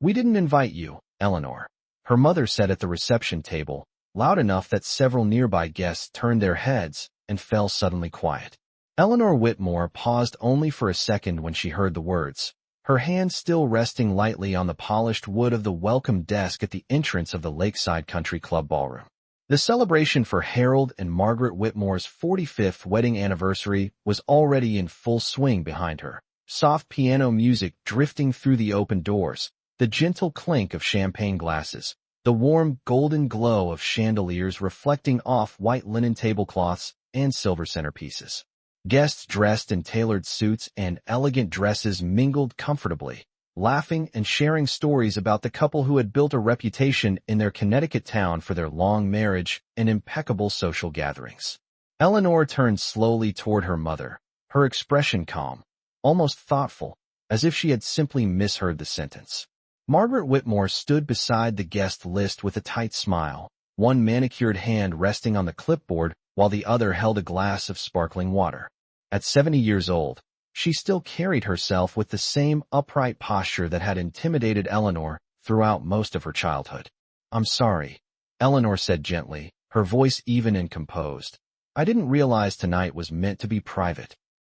"We didn't invite you, Eleanor," her mother said at the reception table, loud enough that several nearby guests turned their heads and fell suddenly quiet. Eleanor Whitmore paused only for a second when she heard the words, her hand still resting lightly on the polished wood of the welcome desk at the entrance of the Lakeside Country Club ballroom. The celebration for Harold and Margaret Whitmore's 45th wedding anniversary was already in full swing behind her. Soft piano music drifting through the open doors, the gentle clink of champagne glasses, the warm golden glow of chandeliers reflecting off white linen tablecloths and silver centerpieces. Guests dressed in tailored suits and elegant dresses mingled comfortably, laughing and sharing stories about the couple who had built a reputation in their Connecticut town for their long marriage and impeccable social gatherings. Eleanor turned slowly toward her mother, her expression calm, almost thoughtful, as if she had simply misheard the sentence. Margaret Whitmore stood beside the guest list with a tight smile, one manicured hand resting on the clipboard while the other held a glass of sparkling water. At 70 years old, she still carried herself with the same upright posture that had intimidated Eleanor throughout most of her childhood. "I'm sorry," Eleanor said gently, her voice even and composed. "I didn't realize tonight was meant to be private."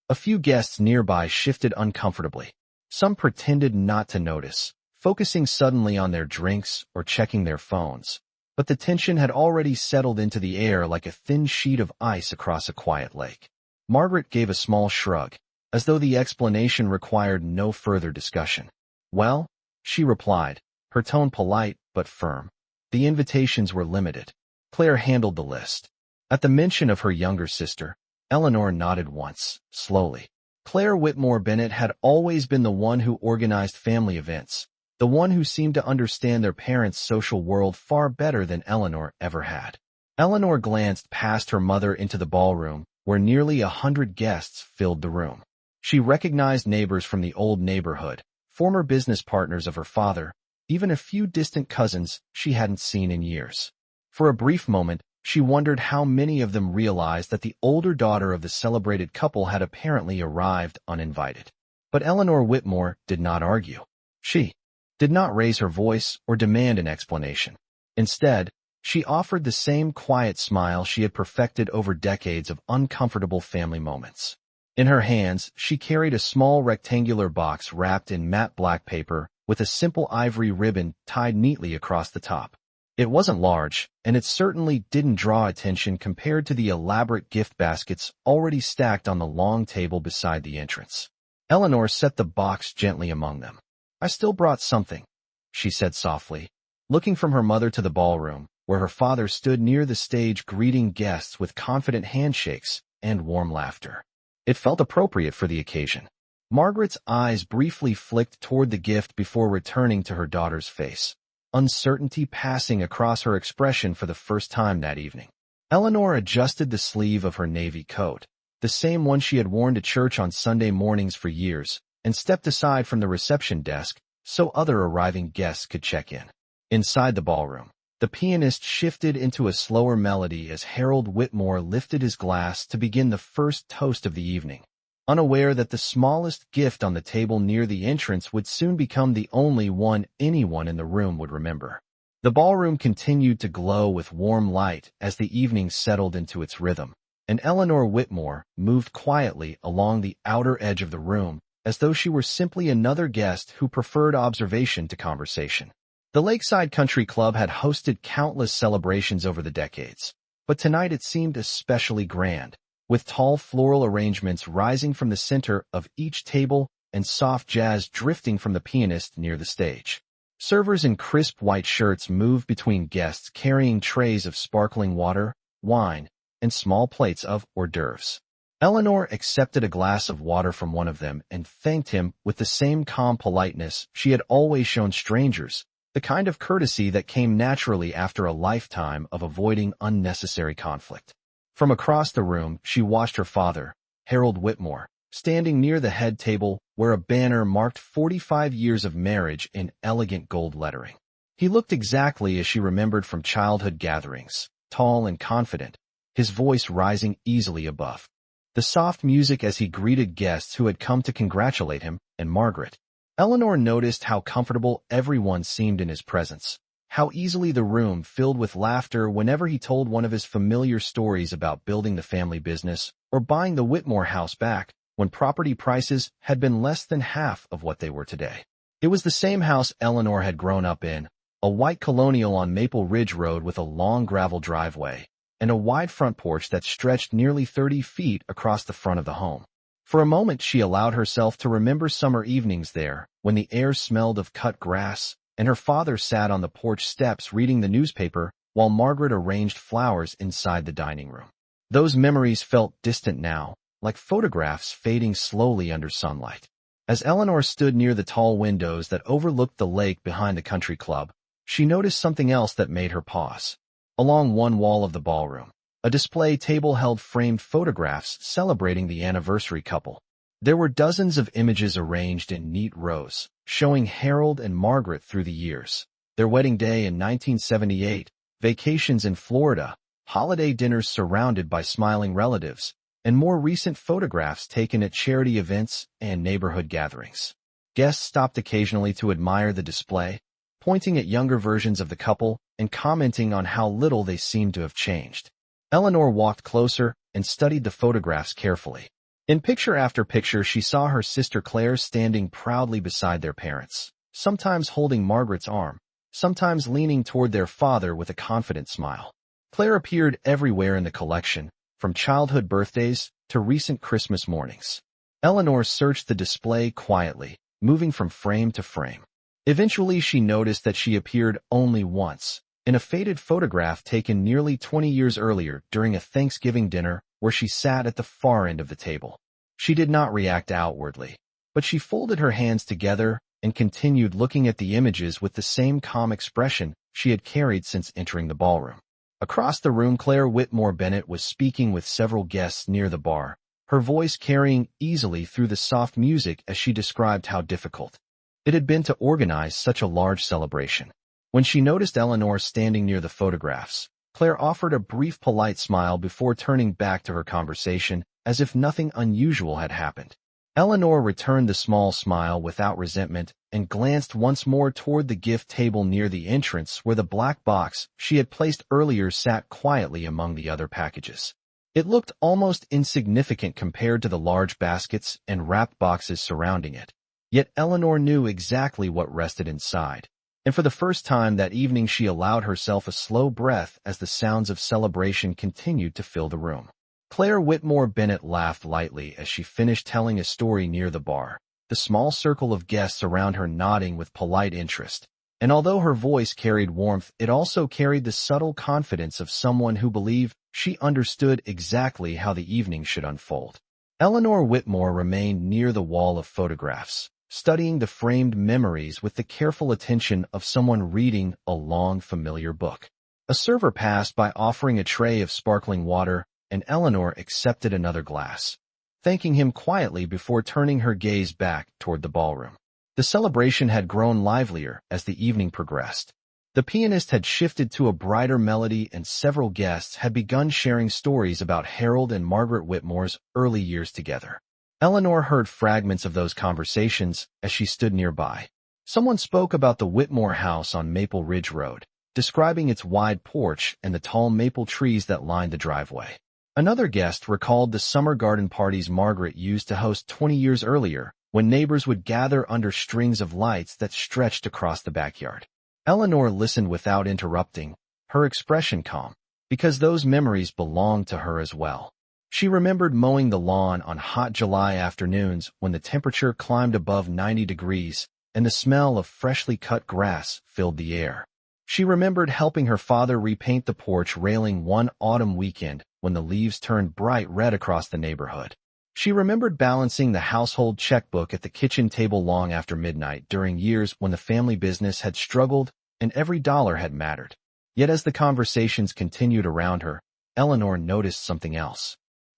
A few guests nearby shifted uncomfortably. Some pretended not to notice, focusing suddenly on their drinks or checking their phones. But the tension had already settled into the air like a thin sheet of ice across a quiet lake. Margaret gave a small shrug, as though the explanation required no further discussion. "Well," she replied, her tone polite but firm. "The invitations were limited." Claire handled the list. At the mention of her younger sister, Eleanor nodded once, slowly. Claire Whitmore Bennett had always been the one who organized family events, the one who seemed to understand their parents' social world far better than Eleanor ever had. Eleanor glanced past her mother into the ballroom, where nearly 100 guests filled the room. She recognized neighbors from the old neighborhood, former business partners of her father, even a few distant cousins she hadn't seen in years. For a brief moment, she wondered how many of them realized that the older daughter of the celebrated couple had apparently arrived uninvited. But Eleanor Whitmore did not argue. She did not raise her voice or demand an explanation. Instead, she offered the same quiet smile she had perfected over decades of uncomfortable family moments. In her hands, she carried a small rectangular box wrapped in matte black paper with a simple ivory ribbon tied neatly across the top. It wasn't large, and it certainly didn't draw attention compared to the elaborate gift baskets already stacked on the long table beside the entrance. Eleanor set the box gently among them. "I still brought something," she said softly, looking from her mother to the ballroom, where her father stood near the stage greeting guests with confident handshakes and warm laughter. It felt appropriate for the occasion. Margaret's eyes briefly flicked toward the gift before returning to her daughter's face, uncertainty passing across her expression for the first time that evening. Eleanor adjusted the sleeve of her navy coat, the same one she had worn to church on Sunday mornings for years, and stepped aside from the reception desk so other arriving guests could check in. Inside the ballroom, the pianist shifted into a slower melody as Harold Whitmore lifted his glass to begin the first toast of the evening, unaware that the smallest gift on the table near the entrance would soon become the only one anyone in the room would remember. The ballroom continued to glow with warm light as the evening settled into its rhythm, and Eleanor Whitmore moved quietly along the outer edge of the room as though she were simply another guest who preferred observation to conversation. The Lakeside Country Club had hosted countless celebrations over the decades, but tonight it seemed especially grand, with tall floral arrangements rising from the center of each table and soft jazz drifting from the pianist near the stage. Servers in crisp white shirts moved between guests carrying trays of sparkling water, wine, and small plates of hors d'oeuvres. Eleanor accepted a glass of water from one of them and thanked him with the same calm politeness she had always shown strangers, the kind of courtesy that came naturally after a lifetime of avoiding unnecessary conflict. From across the room, she watched her father, Harold Whitmore, standing near the head table where a banner marked 45 years of marriage in elegant gold lettering. He looked exactly as she remembered from childhood gatherings, tall and confident, his voice rising easily above the soft music as he greeted guests who had come to congratulate him and Margaret. Eleanor noticed how comfortable everyone seemed in his presence, how easily the room filled with laughter whenever he told one of his familiar stories about building the family business or buying the Whitmore house back when property prices had been less than half of what they were today. It was the same house Eleanor had grown up in, a white colonial on Maple Ridge Road with a long gravel driveway and a wide front porch that stretched nearly 30 feet across the front of the home. For a moment she allowed herself to remember summer evenings there when the air smelled of cut grass and her father sat on the porch steps reading the newspaper while Margaret arranged flowers inside the dining room. Those memories felt distant now, like photographs fading slowly under sunlight. As Eleanor stood near the tall windows that overlooked the lake behind the country club, she noticed something else that made her pause. Along one wall of the ballroom, a display table held framed photographs celebrating the anniversary couple. There were dozens of images arranged in neat rows, showing Harold and Margaret through the years. Their wedding day in 1978, vacations in Florida, holiday dinners surrounded by smiling relatives, and more recent photographs taken at charity events and neighborhood gatherings. Guests stopped occasionally to admire the display, pointing at younger versions of the couple and commenting on how little they seemed to have changed. Eleanor walked closer and studied the photographs carefully. In picture after picture, she saw her sister Claire standing proudly beside their parents, sometimes holding Margaret's arm, sometimes leaning toward their father with a confident smile. Claire appeared everywhere in the collection, from childhood birthdays to recent Christmas mornings. Eleanor searched the display quietly, moving from frame to frame. Eventually, she noticed that she appeared only once, in a faded photograph taken nearly 20 years earlier during a Thanksgiving dinner where she sat at the far end of the table. She did not react outwardly, but she folded her hands together and continued looking at the images with the same calm expression she had carried since entering the ballroom. Across the room, Claire Whitmore Bennett was speaking with several guests near the bar, her voice carrying easily through the soft music as she described how difficult it had been to organize such a large celebration. When she noticed Eleanor standing near the photographs, Claire offered a brief polite smile before turning back to her conversation as if nothing unusual had happened. Eleanor returned the small smile without resentment and glanced once more toward the gift table near the entrance where the black box she had placed earlier sat quietly among the other packages. It looked almost insignificant compared to the large baskets and wrapped boxes surrounding it. Yet Eleanor knew exactly what rested inside, and for the first time that evening she allowed herself a slow breath as the sounds of celebration continued to fill the room. Claire Whitmore Bennett laughed lightly as she finished telling a story near the bar, the small circle of guests around her nodding with polite interest. And although her voice carried warmth, it also carried the subtle confidence of someone who believed she understood exactly how the evening should unfold. Eleanor Whitmore remained near the wall of photographs, studying the framed memories with the careful attention of someone reading a long, familiar book. A server passed by offering a tray of sparkling water, and Eleanor accepted another glass, thanking him quietly before turning her gaze back toward the ballroom. The celebration had grown livelier as the evening progressed. The pianist had shifted to a brighter melody and several guests had begun sharing stories about Harold and Margaret Whitmore's early years together. Eleanor heard fragments of those conversations as she stood nearby. Someone spoke about the Whitmore house on Maple Ridge Road, describing its wide porch and the tall maple trees that lined the driveway. Another guest recalled the summer garden parties Margaret used to host 20 years earlier, when neighbors would gather under strings of lights that stretched across the backyard. Eleanor listened without interrupting, her expression calm, because those memories belonged to her as well. She remembered mowing the lawn on hot July afternoons when the temperature climbed above 90 degrees and the smell of freshly cut grass filled the air. She remembered helping her father repaint the porch railing one autumn weekend when the leaves turned bright red across the neighborhood. She remembered balancing the household checkbook at the kitchen table long after midnight during years when the family business had struggled and every dollar had mattered. Yet as the conversations continued around her, Eleanor noticed something else.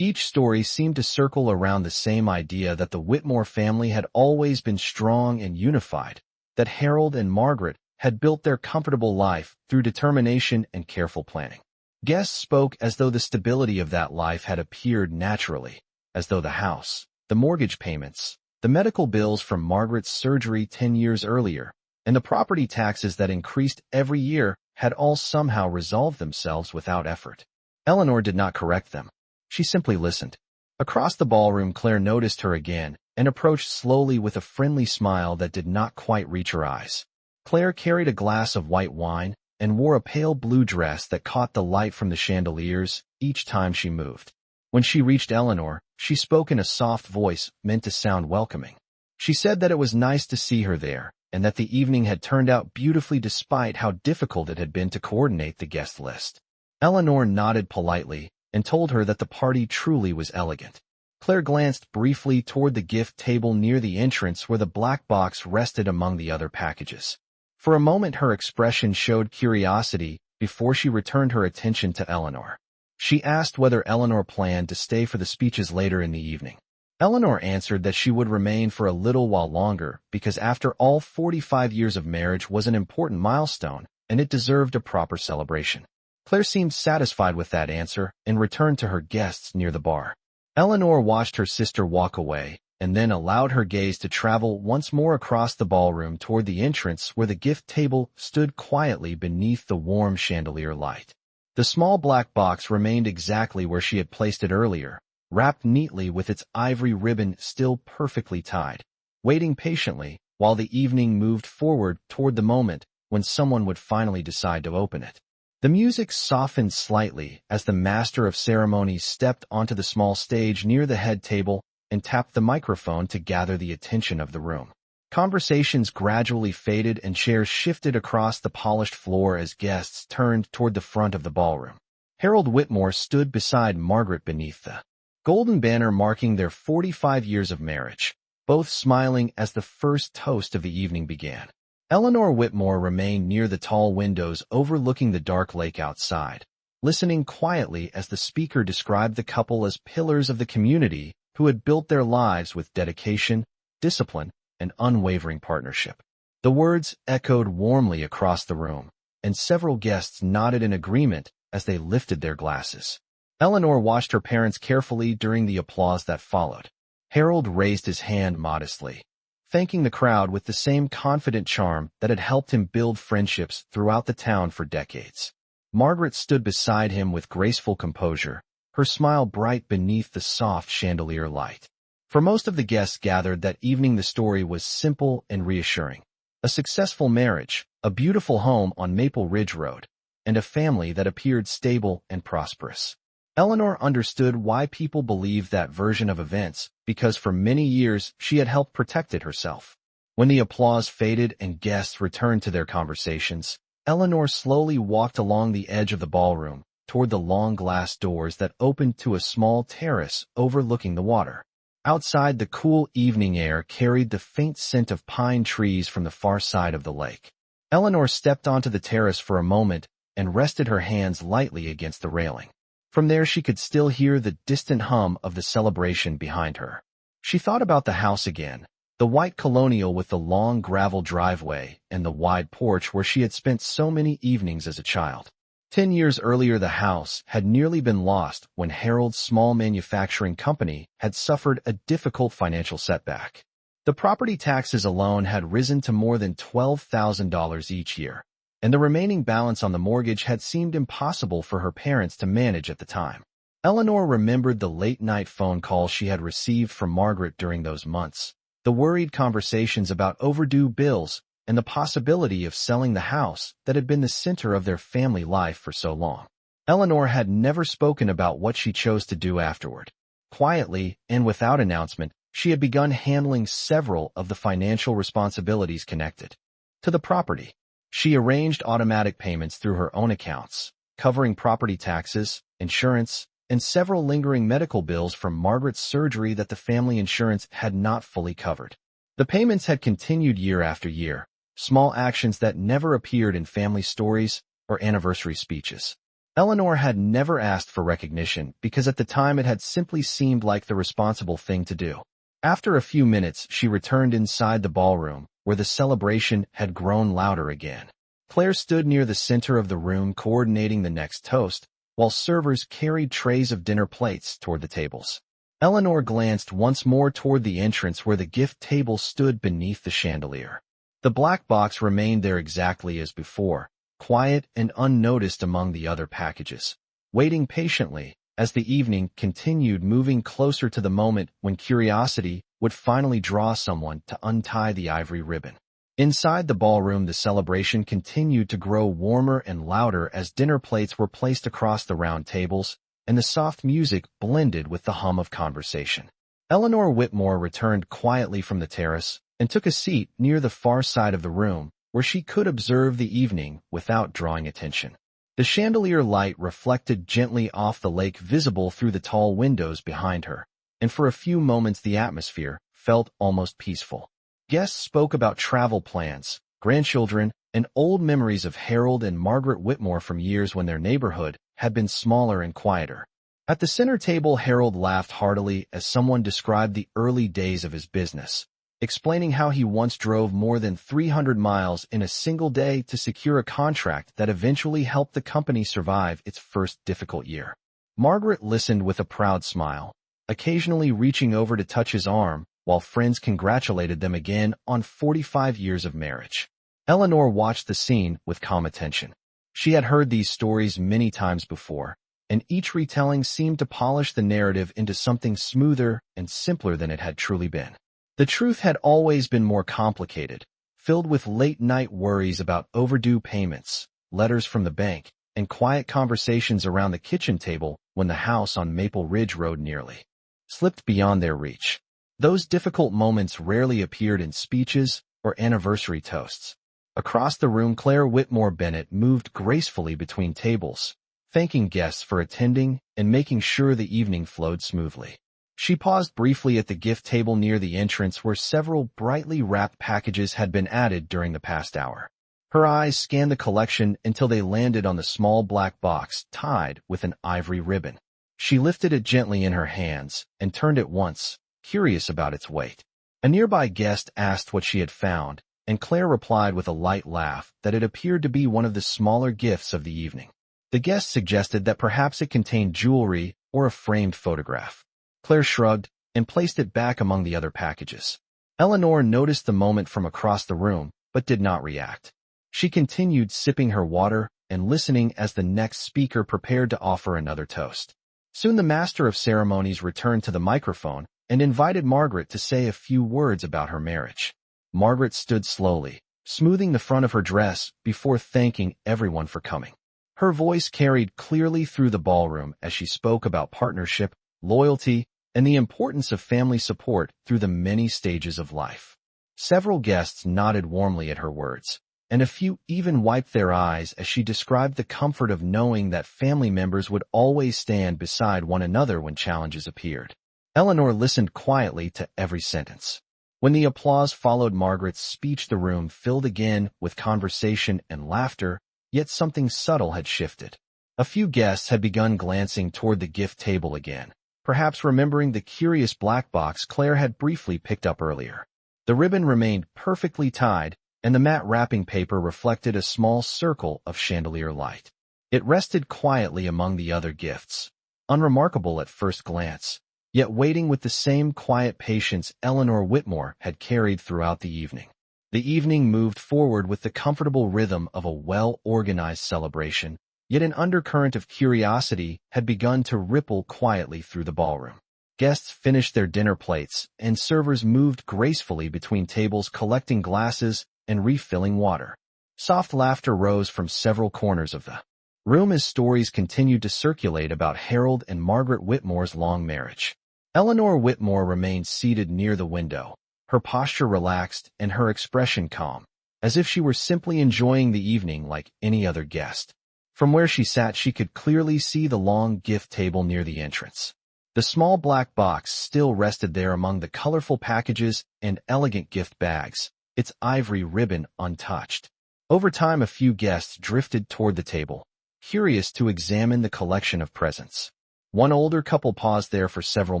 Each story seemed to circle around the same idea that the Whitmore family had always been strong and unified, that Harold and Margaret had built their comfortable life through determination and careful planning. Guests spoke as though the stability of that life had appeared naturally, as though the house, the mortgage payments, the medical bills from Margaret's surgery 10 years earlier, and the property taxes that increased every year had all somehow resolved themselves without effort. Eleanor did not correct them. She simply listened. Across the ballroom, Claire noticed her again and approached slowly with a friendly smile that did not quite reach her eyes. Claire carried a glass of white wine and wore a pale blue dress that caught the light from the chandeliers each time she moved. When she reached Eleanor, she spoke in a soft voice meant to sound welcoming. She said that it was nice to see her there, and that the evening had turned out beautifully despite how difficult it had been to coordinate the guest list. Eleanor nodded politely and told her that the party truly was elegant. Claire glanced briefly toward the gift table near the entrance where the black box rested among the other packages. For a moment her expression showed curiosity before she returned her attention to Eleanor. She asked whether Eleanor planned to stay for the speeches later in the evening. Eleanor answered that she would remain for a little while longer because after all 45 years of marriage was an important milestone and it deserved a proper celebration. Claire seemed satisfied with that answer and returned to her guests near the bar. Eleanor watched her sister walk away and then allowed her gaze to travel once more across the ballroom toward the entrance where the gift table stood quietly beneath the warm chandelier light. The small black box remained exactly where she had placed it earlier, wrapped neatly with its ivory ribbon still perfectly tied, waiting patiently while the evening moved forward toward the moment when someone would finally decide to open it. The music softened slightly as the master of ceremonies stepped onto the small stage near the head table and tapped the microphone to gather the attention of the room. Conversations gradually faded and chairs shifted across the polished floor as guests turned toward the front of the ballroom. Harold Whitmore stood beside Margaret beneath the golden banner marking their 45 years of marriage, both smiling as the first toast of the evening began. Eleanor Whitmore remained near the tall windows overlooking the dark lake outside, listening quietly as the speaker described the couple as pillars of the community who had built their lives with dedication, discipline, and unwavering partnership. The words echoed warmly across the room, and several guests nodded in agreement as they lifted their glasses. Eleanor watched her parents carefully during the applause that followed. Harold raised his hand modestly, thanking the crowd with the same confident charm that had helped him build friendships throughout the town for decades. Margaret stood beside him with graceful composure, her smile bright beneath the soft chandelier light. For most of the guests gathered that evening, the story was simple and reassuring. A successful marriage, a beautiful home on Maple Ridge Road, and a family that appeared stable and prosperous. Eleanor understood why people believed that version of events, because for many years she had helped protect it herself. When the applause faded and guests returned to their conversations, Eleanor slowly walked along the edge of the ballroom toward the long glass doors that opened to a small terrace overlooking the water. Outside, the cool evening air carried the faint scent of pine trees from the far side of the lake. Eleanor stepped onto the terrace for a moment and rested her hands lightly against the railing. From there she could still hear the distant hum of the celebration behind her. She thought about the house again, the white colonial with the long gravel driveway and the wide porch where she had spent so many evenings as a child. 10 years earlier, the house had nearly been lost when Harold's small manufacturing company had suffered a difficult financial setback. The property taxes alone had risen to more than $12,000 each year, and the remaining balance on the mortgage had seemed impossible for her parents to manage at the time. Eleanor remembered the late-night phone calls she had received from Margaret during those months, the worried conversations about overdue bills, and the possibility of selling the house that had been the center of their family life for so long. Eleanor had never spoken about what she chose to do afterward. Quietly and without announcement, she had begun handling several of the financial responsibilities connected to the property. She arranged automatic payments through her own accounts, covering property taxes, insurance, and several lingering medical bills from Margaret's surgery that the family insurance had not fully covered. The payments had continued year after year, small actions that never appeared in family stories or anniversary speeches. Eleanor had never asked for recognition because at the time it had simply seemed like the responsible thing to do. After a few minutes, she returned inside the ballroom, where the celebration had grown louder again. Claire stood near the center of the room coordinating the next toast, while servers carried trays of dinner plates toward the tables. Eleanor glanced once more toward the entrance where the gift table stood beneath the chandelier. The black box remained there exactly as before, quiet and unnoticed among the other packages. Waiting patiently, as the evening continued moving closer to the moment when curiosity would finally draw someone to untie the ivory ribbon. Inside the ballroom, the celebration continued to grow warmer and louder as dinner plates were placed across the round tables, and the soft music blended with the hum of conversation. Eleanor Whitmore returned quietly from the terrace and took a seat near the far side of the room, where she could observe the evening without drawing attention. The chandelier light reflected gently off the lake visible through the tall windows behind her, and for a few moments the atmosphere felt almost peaceful. Guests spoke about travel plans, grandchildren, and old memories of Harold and Margaret Whitmore from years when their neighborhood had been smaller and quieter. At the center table, Harold laughed heartily as someone described the early days of his business, explaining how he once drove more than 300 miles in a single day to secure a contract that eventually helped the company survive its first difficult year. Margaret listened with a proud smile, occasionally reaching over to touch his arm, while friends congratulated them again on 45 years of marriage. Eleanor watched the scene with calm attention. She had heard these stories many times before, and each retelling seemed to polish the narrative into something smoother and simpler than it had truly been. The truth had always been more complicated, filled with late-night worries about overdue payments, letters from the bank, and quiet conversations around the kitchen table when the house on Maple Ridge Road nearly slipped beyond their reach. Those difficult moments rarely appeared in speeches or anniversary toasts. Across the room, Claire Whitmore Bennett moved gracefully between tables, thanking guests for attending and making sure the evening flowed smoothly. She paused briefly at the gift table near the entrance where several brightly wrapped packages had been added during the past hour. Her eyes scanned the collection until they landed on the small black box tied with an ivory ribbon. She lifted it gently in her hands and turned it once, curious about its weight. A nearby guest asked what she had found, and Claire replied with a light laugh that it appeared to be one of the smaller gifts of the evening. The guest suggested that perhaps it contained jewelry or a framed photograph. Claire shrugged and placed it back among the other packages. Eleanor noticed the moment from across the room, but did not react. She continued sipping her water and listening as the next speaker prepared to offer another toast. Soon the master of ceremonies returned to the microphone and invited Margaret to say a few words about her marriage. Margaret stood slowly, smoothing the front of her dress before thanking everyone for coming. Her voice carried clearly through the ballroom as she spoke about partnership, loyalty, and the importance of family support through the many stages of life. Several guests nodded warmly at her words, and a few even wiped their eyes as she described the comfort of knowing that family members would always stand beside one another when challenges appeared. Eleanor listened quietly to every sentence. When the applause followed Margaret's speech, the room filled again with conversation and laughter, yet something subtle had shifted. A few guests had begun glancing toward the gift table again, perhaps remembering the curious black box Claire had briefly picked up earlier. The ribbon remained perfectly tied, and the matte wrapping paper reflected a small circle of chandelier light. It rested quietly among the other gifts, unremarkable at first glance, yet waiting with the same quiet patience Eleanor Whitmore had carried throughout the evening. The evening moved forward with the comfortable rhythm of a well-organized celebration, yet an undercurrent of curiosity had begun to ripple quietly through the ballroom. Guests finished their dinner plates, and servers moved gracefully between tables collecting glasses and refilling water. Soft laughter rose from several corners of the room as stories continued to circulate about Harold and Margaret Whitmore's long marriage. Eleanor Whitmore remained seated near the window, her posture relaxed and her expression calm, as if she were simply enjoying the evening like any other guest. From where she sat, she could clearly see the long gift table near the entrance. The small black box still rested there among the colorful packages and elegant gift bags, its ivory ribbon untouched. Over time, a few guests drifted toward the table, curious to examine the collection of presents. One older couple paused there for several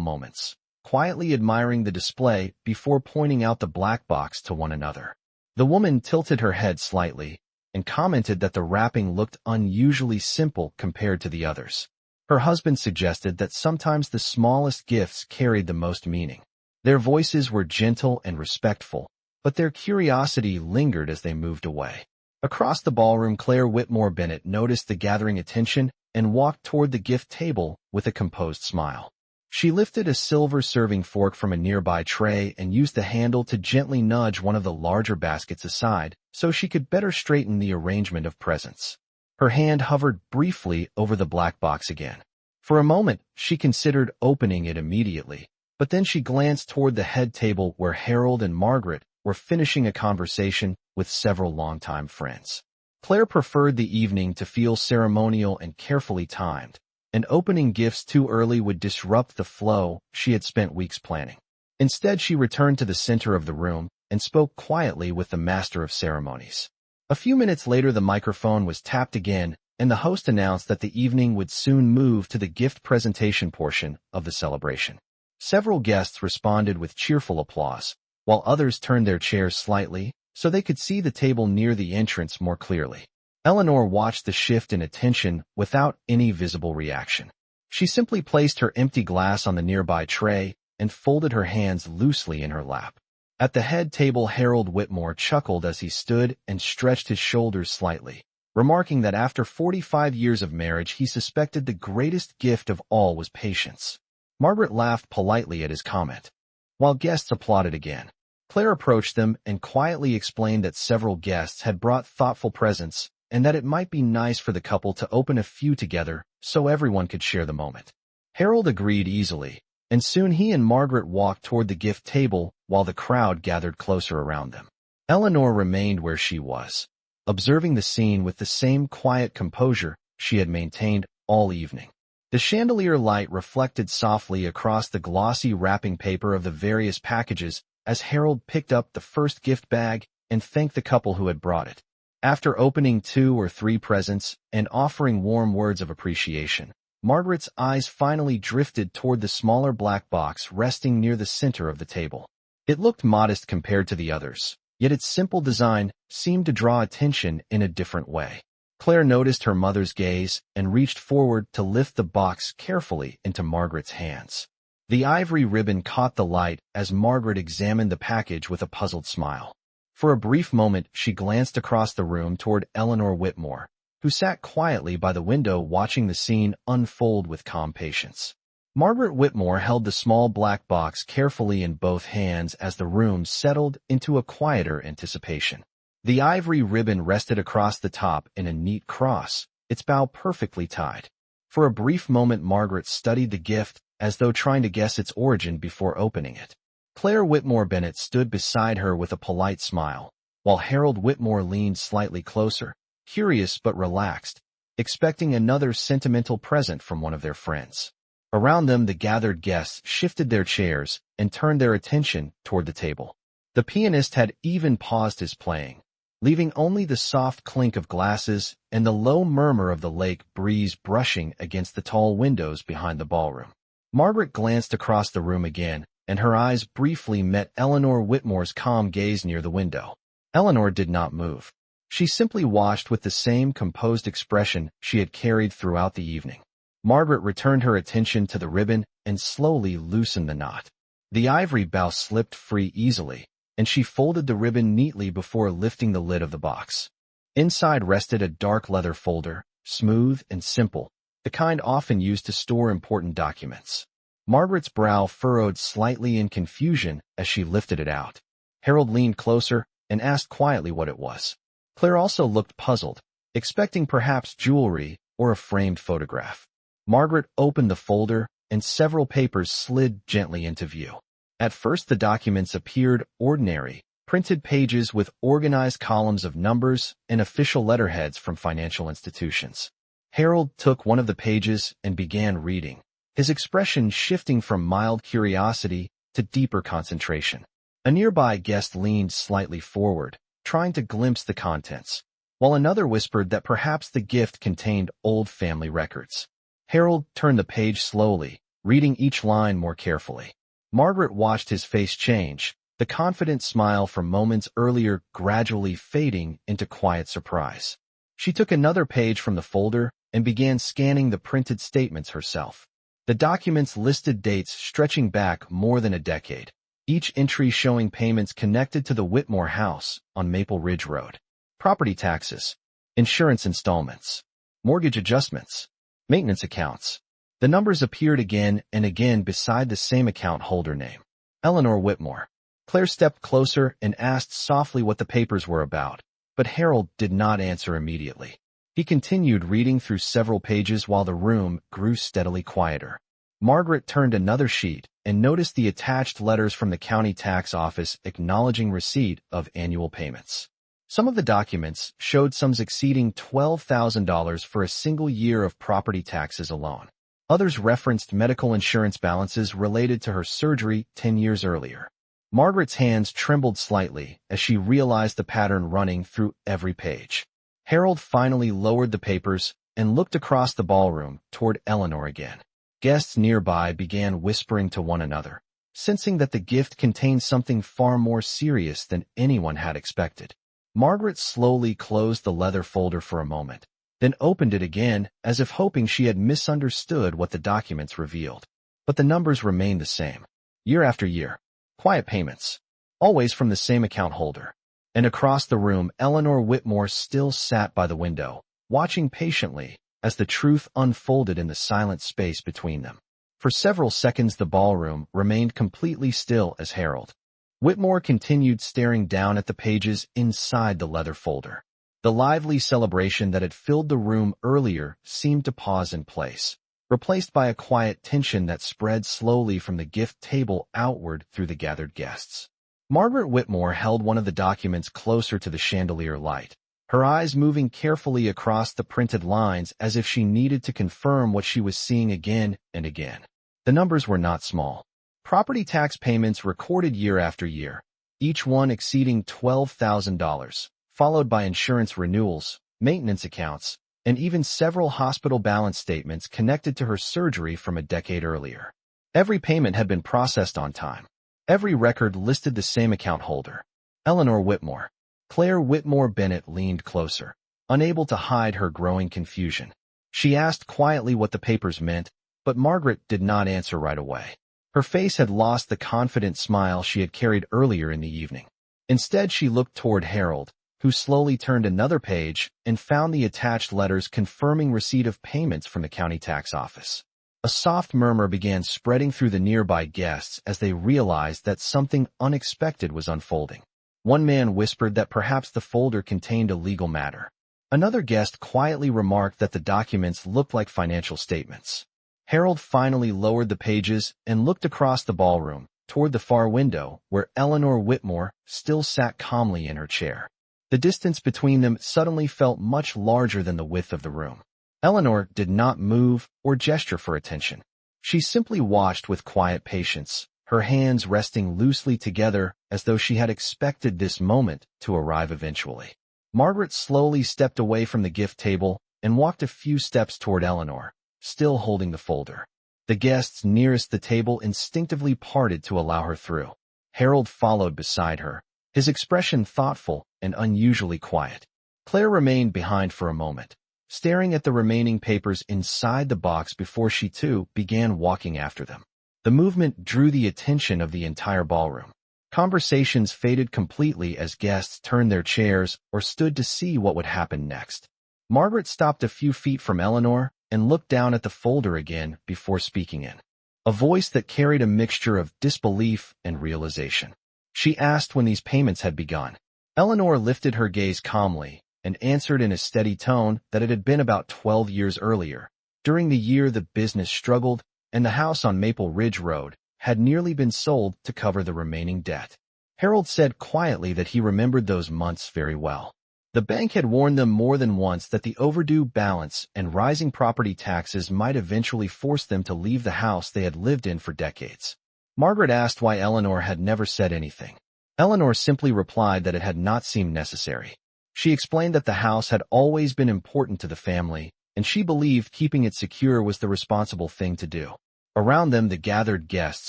moments, quietly admiring the display before pointing out the black box to one another. The woman tilted her head slightly and commented that the wrapping looked unusually simple compared to the others. Her husband suggested that sometimes the smallest gifts carried the most meaning. Their voices were gentle and respectful, but their curiosity lingered as they moved away. Across the ballroom, Claire Whitmore Bennett noticed the gathering attention and walked toward the gift table with a composed smile. She lifted a silver serving fork from a nearby tray and used the handle to gently nudge one of the larger baskets aside so she could better straighten the arrangement of presents. Her hand hovered briefly over the black box again. For a moment, she considered opening it immediately, but then she glanced toward the head table where Harold and Margaret were finishing a conversation with several longtime friends. Claire preferred the evening to feel ceremonial and carefully timed, and opening gifts too early would disrupt the flow she had spent weeks planning. Instead, she returned to the center of the room and spoke quietly with the master of ceremonies. A few minutes later, the microphone was tapped again, and the host announced that the evening would soon move to the gift presentation portion of the celebration. Several guests responded with cheerful applause, while others turned their chairs slightly so they could see the table near the entrance more clearly. Eleanor watched the shift in attention without any visible reaction. She simply placed her empty glass on the nearby tray and folded her hands loosely in her lap. At the head table, Harold Whitmore chuckled as he stood and stretched his shoulders slightly, remarking that after 45 years of marriage, he suspected the greatest gift of all was patience. Margaret laughed politely at his comment. While guests applauded again, Claire approached them and quietly explained that several guests had brought thoughtful presents and that it might be nice for the couple to open a few together so everyone could share the moment. Harold agreed easily, and soon he and Margaret walked toward the gift table while the crowd gathered closer around them. Eleanor remained where she was, observing the scene with the same quiet composure she had maintained all evening. The chandelier light reflected softly across the glossy wrapping paper of the various packages as Harold picked up the first gift bag and thanked the couple who had brought it. After opening 2 or 3 presents and offering warm words of appreciation, Margaret's eyes finally drifted toward the smaller black box resting near the center of the table. It looked modest compared to the others, yet its simple design seemed to draw attention in a different way. Claire noticed her mother's gaze and reached forward to lift the box carefully into Margaret's hands. The ivory ribbon caught the light as Margaret examined the package with a puzzled smile. For a brief moment, she glanced across the room toward Eleanor Whitmore, who sat quietly by the window watching the scene unfold with calm patience. Margaret Whitmore held the small black box carefully in both hands as the room settled into a quieter anticipation. The ivory ribbon rested across the top in a neat cross, its bow perfectly tied. For a brief moment, Margaret studied the gift as though trying to guess its origin before opening it. Claire Whitmore Bennett stood beside her with a polite smile, while Harold Whitmore leaned slightly closer, curious but relaxed, expecting another sentimental present from one of their friends. Around them, the gathered guests shifted their chairs and turned their attention toward the table. The pianist had even paused his playing, leaving only the soft clink of glasses and the low murmur of the lake breeze brushing against the tall windows behind the ballroom. Margaret glanced across the room again, and her eyes briefly met Eleanor Whitmore's calm gaze near the window. Eleanor did not move. She simply watched with the same composed expression she had carried throughout the evening. Margaret returned her attention to the ribbon and slowly loosened the knot. The ivory bow slipped free easily, and she folded the ribbon neatly before lifting the lid of the box. Inside rested a dark leather folder, smooth and simple, the kind often used to store important documents. Margaret's brow furrowed slightly in confusion as she lifted it out. Harold leaned closer and asked quietly what it was. Claire also looked puzzled, expecting perhaps jewelry or a framed photograph. Margaret opened the folder, and several papers slid gently into view. At first, the documents appeared ordinary, printed pages with organized columns of numbers and official letterheads from financial institutions. Harold took one of the pages and began reading, his expression shifting from mild curiosity to deeper concentration. A nearby guest leaned slightly forward, trying to glimpse the contents, while another whispered that perhaps the gift contained old family records. Harold turned the page slowly, reading each line more carefully. Margaret watched his face change, the confident smile from moments earlier gradually fading into quiet surprise. She took another page from the folder and began scanning the printed statements herself. The documents listed dates stretching back more than a decade, each entry showing payments connected to the Whitmore house on Maple Ridge Road. Property taxes, insurance installments, mortgage adjustments, maintenance accounts. The numbers appeared again and again beside the same account holder name, Eleanor Whitmore. Claire stepped closer and asked softly what the papers were about, but Harold did not answer immediately. He continued reading through several pages while the room grew steadily quieter. Margaret turned another sheet and noticed the attached letters from the county tax office acknowledging receipt of annual payments. Some of the documents showed sums exceeding $12,000 for a single year of property taxes alone. Others referenced medical insurance balances related to her surgery 10 years earlier. Margaret's hands trembled slightly as she realized the pattern running through every page. Harold finally lowered the papers and looked across the ballroom toward Eleanor again. Guests nearby began whispering to one another, sensing that the gift contained something far more serious than anyone had expected. Margaret slowly closed the leather folder for a moment, then opened it again as if hoping she had misunderstood what the documents revealed. But the numbers remained the same, year after year. Quiet payments, always from the same account holder. And across the room, Eleanor Whitmore still sat by the window, watching patiently as the truth unfolded in the silent space between them. For several seconds the ballroom remained completely still as Harold Whitmore continued staring down at the pages inside the leather folder. The lively celebration that had filled the room earlier seemed to pause in place, replaced by a quiet tension that spread slowly from the gift table outward through the gathered guests. Margaret Whitmore held one of the documents closer to the chandelier light, her eyes moving carefully across the printed lines as if she needed to confirm what she was seeing again and again. The numbers were not small. Property tax payments recorded year after year, each one exceeding $12,000, followed by insurance renewals, maintenance accounts, and even several hospital balance statements connected to her surgery from a decade earlier. Every payment had been processed on time. Every record listed the same account holder, Eleanor Whitmore. Claire Whitmore Bennett leaned closer, unable to hide her growing confusion. She asked quietly what the papers meant, but Margaret did not answer right away. Her face had lost the confident smile she had carried earlier in the evening. Instead, she looked toward Harold, who slowly turned another page and found the attached letters confirming receipt of payments from the county tax office. A soft murmur began spreading through the nearby guests as they realized that something unexpected was unfolding. One man whispered that perhaps the folder contained a legal matter. Another guest quietly remarked that the documents looked like financial statements. Harold finally lowered the pages and looked across the ballroom toward the far window where Eleanor Whitmore still sat calmly in her chair. The distance between them suddenly felt much larger than the width of the room. Eleanor did not move or gesture for attention. She simply watched with quiet patience, her hands resting loosely together as though she had expected this moment to arrive eventually. Margaret slowly stepped away from the gift table and walked a few steps toward Eleanor, still holding the folder. The guests nearest the table instinctively parted to allow her through. Harold followed beside her, his expression thoughtful and unusually quiet. Claire remained behind for a moment, staring at the remaining papers inside the box before she too began walking after them. The movement drew the attention of the entire ballroom. Conversations faded completely as guests turned their chairs or stood to see what would happen next. Margaret stopped a few feet from Eleanor and looked down at the folder again before speaking in a voice that carried a mixture of disbelief and realization. She asked when these payments had begun. Eleanor lifted her gaze calmly and answered in a steady tone that it had been about 12 years earlier, during the year the business struggled and the house on Maple Ridge Road had nearly been sold to cover the remaining debt. Harold said quietly that he remembered those months very well. The bank had warned them more than once that the overdue balance and rising property taxes might eventually force them to leave the house they had lived in for decades. Margaret asked why Eleanor had never said anything. Eleanor simply replied that it had not seemed necessary. She explained that the house had always been important to the family, and she believed keeping it secure was the responsible thing to do. Around them, the gathered guests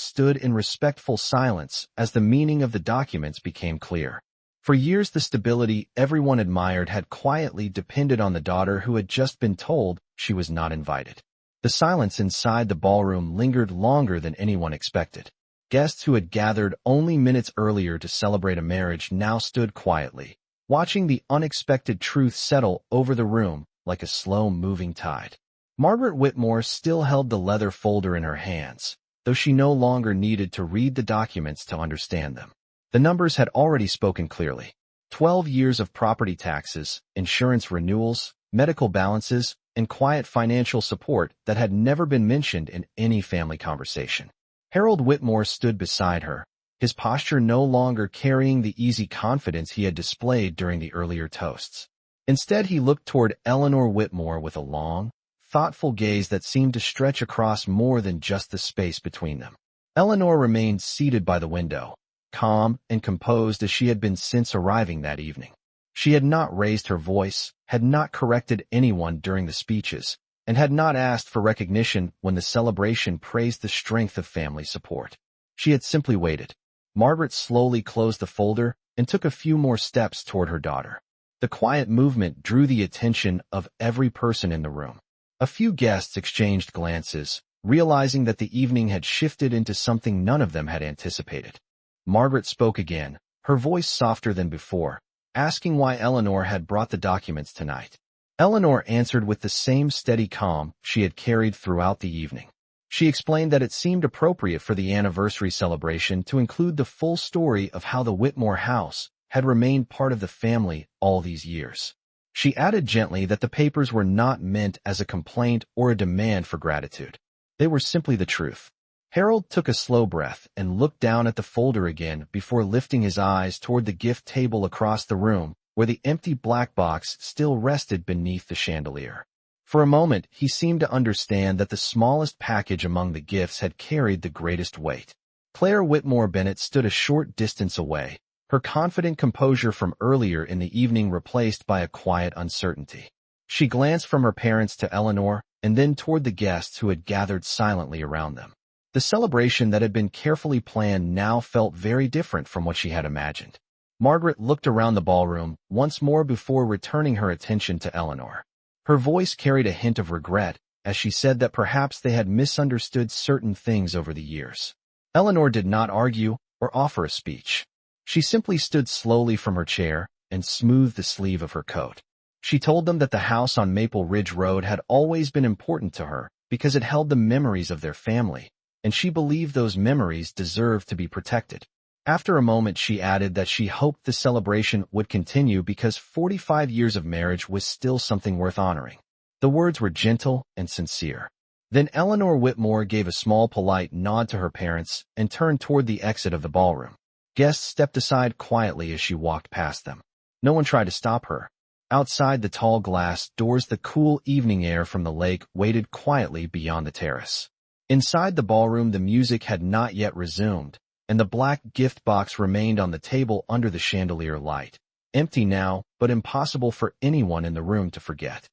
stood in respectful silence as the meaning of the documents became clear. For years, the stability everyone admired had quietly depended on the daughter who had just been told she was not invited. The silence inside the ballroom lingered longer than anyone expected. Guests who had gathered only minutes earlier to celebrate a marriage now stood quietly, watching the unexpected truth settle over the room like a slow-moving tide. Margaret Whitmore still held the leather folder in her hands, though she no longer needed to read the documents to understand them. The numbers had already spoken clearly. 12 years of property taxes, insurance renewals, medical balances, and quiet financial support that had never been mentioned in any family conversation. Harold Whitmore stood beside her, his posture no longer carrying the easy confidence he had displayed during the earlier toasts. Instead, he looked toward Eleanor Whitmore with a long, thoughtful gaze that seemed to stretch across more than just the space between them. Eleanor remained seated by the window, calm and composed as she had been since arriving that evening. She had not raised her voice, had not corrected anyone during the speeches, and had not asked for recognition when the celebration praised the strength of family support. She had simply waited. Margaret slowly closed the folder and took a few more steps toward her daughter. The quiet movement drew the attention of every person in the room. A few guests exchanged glances, realizing that the evening had shifted into something none of them had anticipated. Margaret spoke again, her voice softer than before, asking why Eleanor had brought the documents tonight. Eleanor answered with the same steady calm she had carried throughout the evening. She explained that it seemed appropriate for the anniversary celebration to include the full story of how the Whitmore house had remained part of the family all these years. She added gently that the papers were not meant as a complaint or a demand for gratitude. They were simply the truth. Harold took a slow breath and looked down at the folder again before lifting his eyes toward the gift table across the room, where the empty black box still rested beneath the chandelier. For a moment, he seemed to understand that the smallest package among the gifts had carried the greatest weight. Claire Whitmore Bennett stood a short distance away, her confident composure from earlier in the evening replaced by a quiet uncertainty. She glanced from her parents to Eleanor and then toward the guests who had gathered silently around them. The celebration that had been carefully planned now felt very different from what she had imagined. Margaret looked around the ballroom once more before returning her attention to Eleanor. Her voice carried a hint of regret as she said that perhaps they had misunderstood certain things over the years. Eleanor did not argue or offer a speech. She simply stood slowly from her chair and smoothed the sleeve of her coat. She told them that the house on Maple Ridge Road had always been important to her because it held the memories of their family, and she believed those memories deserved to be protected. After a moment, she added that she hoped the celebration would continue because 45 years of marriage was still something worth honoring. The words were gentle and sincere. Then Eleanor Whitmore gave a small polite nod to her parents and turned toward the exit of the ballroom. Guests stepped aside quietly as she walked past them. No one tried to stop her. Outside the tall glass doors, the cool evening air from the lake waited quietly beyond the terrace. Inside the ballroom, the music had not yet resumed, and the black gift box remained on the table under the chandelier light, empty now, but impossible for anyone in the room to forget.